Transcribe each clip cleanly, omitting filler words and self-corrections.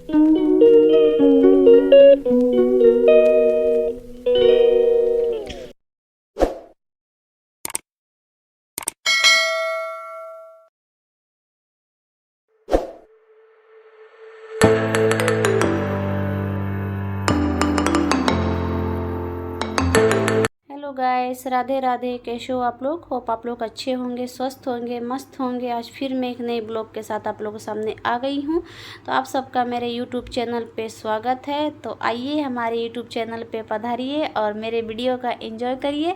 Hello guys, Radhe Radhe. कैसे हो आप लोग? होप आप लोग अच्छे होंगे, स्वस्थ होंगे, मस्त होंगे। आज फिर मैं एक नए ब्लॉग के साथ आप लोगों के सामने आ गई हूँ। तो आप सबका मेरे यूट्यूब चैनल पे स्वागत है। तो आइए हमारे यूट्यूब चैनल पे पधारिए और मेरे वीडियो का एंजॉय करिए।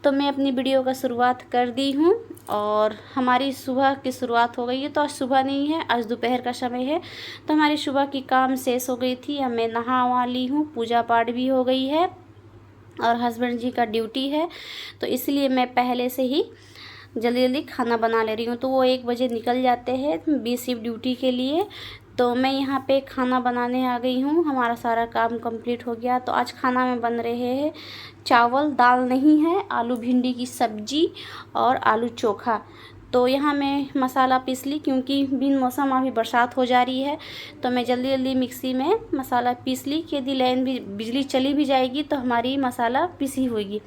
तो मैं अपनी वीडियो का शुरुआत कर दी हूँ और हमारी सुबह की शुरुआत हो गई है। तो आज सुबह नहीं है, आज दोपहर का समय है। तो हमारी सुबह की काम शेष हो गई थी। अब मैं नहा वहा ली हूँ, पूजा पाठ भी हो गई है और हस्बैंड जी का ड्यूटी है, तो इसलिए मैं पहले से ही जल्दी जल्दी खाना बना ले रही हूँ। तो वो 1 बजे निकल जाते हैं बी शिफ्ट ड्यूटी के लिए। तो मैं यहाँ पे खाना बनाने आ गई हूँ। हमारा सारा काम कंप्लीट हो गया। तो आज खाना में बन रहे हैं चावल, दाल नहीं है, आलू भिंडी की सब्जी और आलू चोखा। तो यहाँ मैं मसाला पीस ली, क्योंकि बिन मौसम अभी बरसात हो जा रही है। तो मैं जल्दी जल्दी मिक्सी में मसाला पीस ली कि यदि लाइन भी बिजली चली भी जाएगी तो हमारी मसाला पिसी होगी।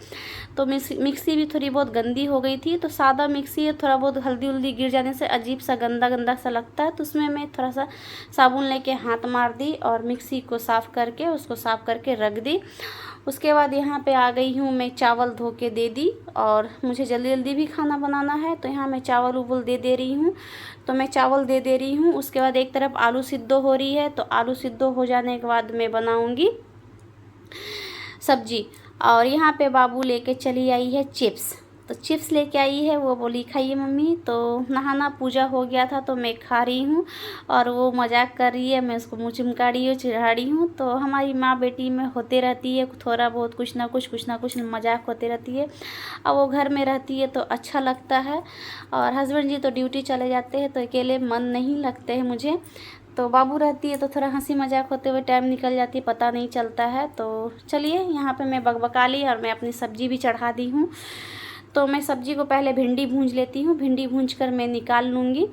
तो मिक्सी भी थोड़ी बहुत गंदी हो गई थी। तो सादा मिक्सी है, थोड़ा बहुत हल्दी उल्दी गिर जाने से अजीब सा गंदा गंदा सा लगता है। तो उसमें मैं थोड़ा सा साबुन लेके हाथ मार दी और मिक्सी को साफ़ करके उसको साफ़ करके रख दी। उसके बाद यहाँ पे आ गई हूँ, मैं चावल धो के दे दी और मुझे जल्दी जल्दी भी खाना बनाना है। तो यहाँ मैं चावल उबल दे रही हूँ। तो मैं चावल दे रही हूँ। उसके बाद एक तरफ आलू सिद्ध हो रही है। तो आलू सिद्ध हो जाने के बाद मैं बनाऊँगी सब्जी। और यहाँ पे बाबू लेके चली आई है चिप्स। तो चिप्स लेके आई है, वो बोली खाइए मम्मी। तो नहाना पूजा हो गया था तो मैं खा रही हूँ और वो मजाक कर रही है, मैं उसको मुँह चिमका रही हूँ, चिढ़ा रही हूँ। तो हमारी माँ बेटी में होते रहती है थोड़ा बहुत कुछ ना कुछ मजाक होते रहती है। अब वो घर में रहती है तो अच्छा लगता है। और हस्बैंड जी तो ड्यूटी चले जाते हैं तो अकेले मन नहीं लगते हैं मुझे। तो बाबू रहती है तो थोड़ा हंसी मजाक होते हुए टाइम निकल जाती है, पता नहीं चलता है। तो चलिए, यहाँ पे मैं बकबका ली और मैं अपनी सब्जी भी चढ़ा दी हूँ। तो मैं सब्जी को पहले भिंडी भूंज लेती हूँ। भिंडी भूंज कर मैं निकाल लूँगी।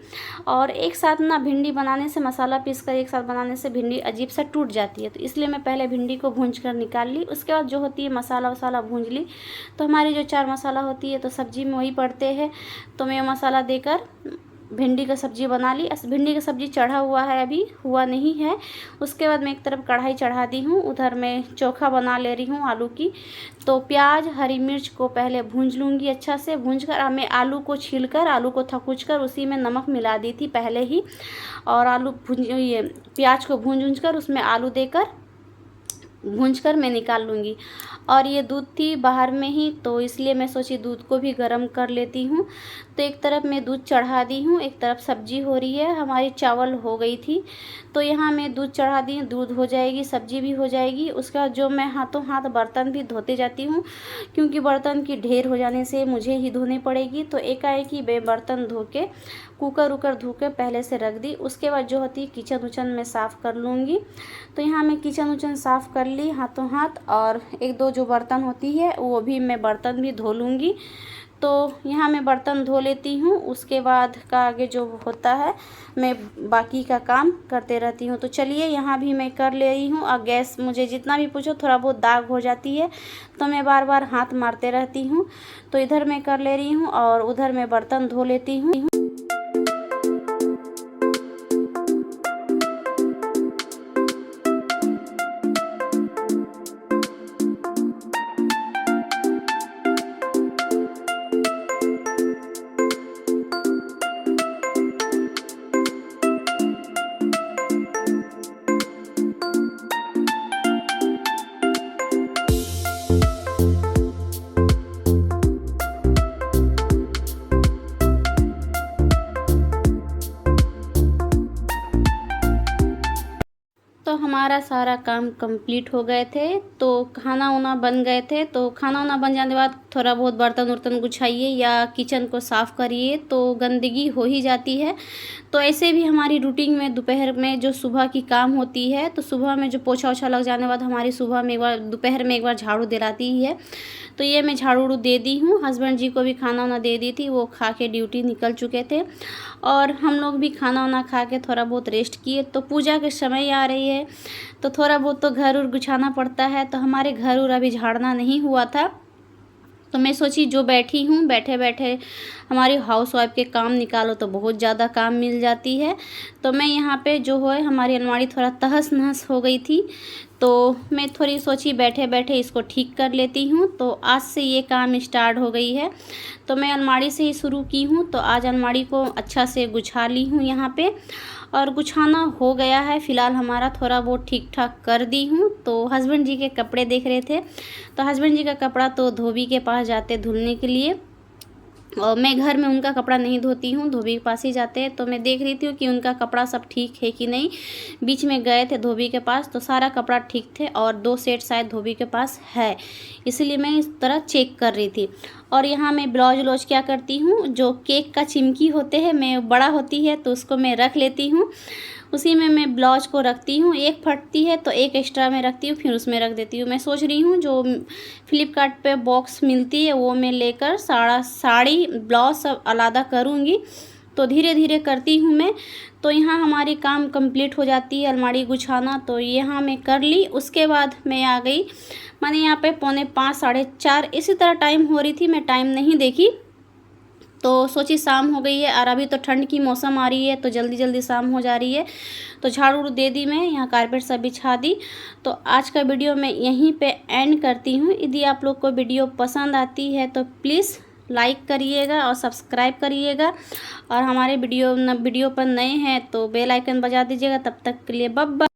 और एक साथ ना भिंडी बनाने से, मसाला पीस कर एक साथ बनाने से भिंडी अजीब सा टूट जाती है। तो इसलिए मैं पहले भिंडी को भूंज कर निकाल ली। उसके बाद जो होती है मसाला वसाला भूंज ली। तो हमारी जो 4 मसाला होती है तो सब्जी में वही पड़ते हैं। तो मैं मसाला देकर भिंडी का सब्जी बना ली। भिंडी का सब्जी चढ़ा हुआ है, अभी हुआ नहीं है। उसके बाद मैं एक तरफ कढ़ाई चढ़ा दी हूँ, उधर मैं चोखा बना ले रही हूँ आलू की। तो प्याज हरी मिर्च को पहले भूंज लूँगी अच्छा से। भूंज कर मैं आलू को छील कर, आलू को थकुच कर उसी में नमक मिला दी थी पहले ही। और आलू ये प्याज को भूंज कर उसमें आलू देकर भूंज कर मैं निकाल लूँगी। और ये दूध थी बाहर में ही, तो इसलिए मैं सोची दूध को भी गर्म कर लेती हूँ। तो एक तरफ मैं दूध चढ़ा दी हूँ, एक तरफ सब्जी हो रही है। हमारी चावल हो गई थी तो यहाँ मैं दूध चढ़ा दी, दूध हो जाएगी, सब्जी भी हो जाएगी। उसके बाद जो मैं हाथों हाथ बर्तन भी धोते जाती हूँ, क्योंकि बर्तन की ढेर हो जाने से मुझे ही धोनी पड़ेगी। तो एकाएक ही मैं बर्तन धो के कुकर उकर धो के पहले से रख दी। उसके बाद जो होती है किचन उचन में साफ़ कर लूँगी। तो यहाँ मैं किचन उचन साफ़ कर ली हाथों हाथ। और एक दो जो बर्तन होती है वो भी मैं बर्तन भी धो लूँगी। तो यहाँ मैं बर्तन धो लेती हूँ। उसके बाद का आगे जो होता है मैं बाकी का काम करते रहती हूँ। तो चलिए, यहाँ भी मैं कर ले रही हूँ। और गैस मुझे जितना भी पूछो थोड़ा बहुत दाग हो जाती है तो मैं बार बार हाथ मारते रहती हूँ। तो इधर मैं कर ले रही हूँ और उधर मैं बर्तन धो लेती हूँ। तो हमारा सारा काम कंप्लीट हो गए थे, तो खाना वाना बन गए थे। तो खाना वाना बन जाने के बाद थोड़ा बहुत बर्तन उर्तन गुछाइए या किचन को साफ़ करिए तो गंदगी हो ही जाती है। तो ऐसे भी हमारी रूटीन में दोपहर में जो सुबह की काम होती है, तो सुबह में जो पोछा ओछा लग जाने के बाद हमारी सुबह में एक बार, दोपहर में एक बार झाड़ू दिलाती ही है। तो ये मैं झाड़ू उड़ू दे दी हूँ। हस्बैंड जी को भी खाना वाना दे दी थी, वो खा के ड्यूटी निकल चुके थे और हम लोग भी खाना वाना खा के थोड़ा बहुत रेस्ट किए। तो पूजा के समय आ रही है तो थोड़ा बहुत तो घर उर गुछाना पड़ता है। तो हमारे घर उर अभी झाड़ना नहीं हुआ था, तो मैं सोची जो बैठी हूँ बैठे बैठे हमारी हाउस वाइफ के काम निकालो तो बहुत ज़्यादा काम मिल जाती है। तो मैं यहाँ पे जो है हमारी अलमारी थोड़ा तहस नहस हो गई थी, तो मैं थोड़ी सोची बैठे बैठे इसको ठीक कर लेती हूँ। तो आज से ये काम स्टार्ट हो गई है। तो मैं अलमारी से ही शुरू की हूँ। तो आज अलमारी को अच्छा से गुछा ली हूँ यहाँ पे, और गुछाना हो गया है। फ़िलहाल हमारा थोड़ा बहुत ठीक ठाक कर दी हूँ। तो हस्बैंड जी के कपड़े देख रहे थे, तो हस्बैंड जी का कपड़ा तो धोबी के पास जाते धुलने के लिए, और मैं घर में उनका कपड़ा नहीं धोती हूँ, धोबी के पास ही जाते हैं। तो मैं देख रही थी कि उनका कपड़ा सब ठीक है कि नहीं। बीच में गए थे धोबी के पास तो सारा कपड़ा ठीक थे, और 2 सेट शायद धोबी के पास है, इसलिए मैं इस तरह चेक कर रही थी। और यहाँ मैं ब्लाउज व्लाउज क्या करती हूँ, जो केक का चिमकी होते हैं, मैं बड़ा होती है तो उसको मैं रख लेती हूँ, उसी में मैं ब्लाउज को रखती हूँ। एक फटती है तो एक एक्स्ट्रा में रखती हूँ, फिर उसमें रख देती हूँ। मैं सोच रही हूँ जो फ्लिपकार्ट पे बॉक्स मिलती है वो मैं लेकर साड़ी ब्लाउज सब अलग करूँगी। तो धीरे धीरे करती हूँ मैं। तो यहाँ हमारी काम कंप्लीट हो जाती है अलमारी गुछाना, तो यहाँ मैं कर ली। उसके बाद मैं आ गई, मैंने यहाँ पे 4:45 4:30 इसी तरह टाइम हो रही थी, मैं टाइम नहीं देखी। तो सोची शाम हो गई है, और अभी तो ठंड की मौसम आ रही है तो जल्दी जल्दी शाम हो जा रही है। तो झाड़ू उड़ू दे दी मैं, यहाँ कारपेट सब बिछा दी। तो आज का वीडियो मैं यहीं पे एंड करती हूँ। यदि आप लोग को वीडियो पसंद आती है तो प्लीज़ लाइक करिएगा और सब्सक्राइब करिएगा, और हमारे वीडियो पर नए हैं तो बेल आइकन बजा दीजिएगा। तब तक के लिए बाय बाय।